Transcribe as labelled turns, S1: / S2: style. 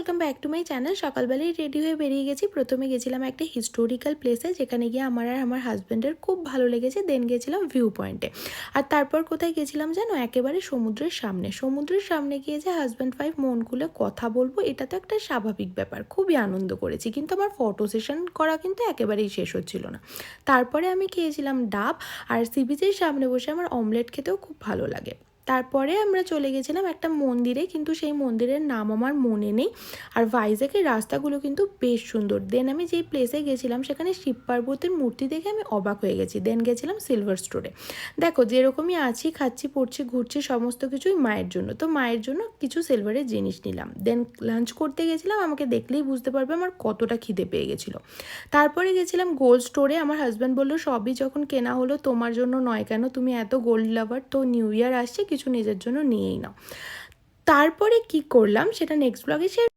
S1: Welcome back to my channel. সকালবেলায় ready হয়ে বেরিয়ে গেছি। প্রথমে গেছিলাম একটা হিস্টোরিক্যাল প্লেসে, যেখানে গিয়ে আমার আর আমার হাজব্যান্ডের খুব ভালো লেগেছে। দেন গেছিলাম ভিউ পয়েন্টে। আর তারপর কোথায় গেছিলাম জানো? একেবারে সমুদ্রের সামনে। সমুদ্রের সামনে গিয়ে যে হাজব্যান্ড ওয়াইফ মন খুলে কথা বলবো, এটা তো একটা স্বাভাবিক ব্যাপার। খুবই আনন্দ করেছি, কিন্তু আমার ফটো সেশন করা কিন্তু একেবারেই শেষ হচ্ছিল না। তারপরে আমি খেয়েছিলাম ডাব, আর সি বিচের সামনে বসে আমার অমলেট খেতেও খুব ভালো লাগে। তারপরে আমরা চলে গেছিলাম একটা মন্দিরে, কিন্তু সেই মন্দিরের নাম আমার মনে নেই। আর ভাইজ্যাগের রাস্তাগুলো কিন্তু বেশ সুন্দর। দেন আমি যেই প্লেসে গেছিলাম সেখানে শিব পার্বতীর মূর্তি দেখে আমি অবাক হয়ে গেছি। দেন গেছিলাম সিলভার স্টোরে। দেখো, যেরকমই আছি, খাচ্ছি, পড়ছি, ঘুরছি, সমস্ত কিছুই মায়ের জন্য। তো মায়ের জন্য কিছু সিলভারের জিনিস নিলাম। দেন লাঞ্চ করতে গেছিলাম। আমাকে দেখলেই বুঝতে পারবে আমার কতটা খিদে পেয়ে গেছিলো। তারপরে গেছিলাম গোল্ড স্টোরে। আমার হাজব্যান্ড বললো, সবই যখন কেনা হলো, তোমার জন্য নয় কেন? তুমি এত গোল্ড লাভার, তো নিউ ইয়ার আসছে, কিছু নিজের জন্য নিয়েই নাও। তারপরে কি করলাম সেটা নেক্সট ব্লগে শেয়ার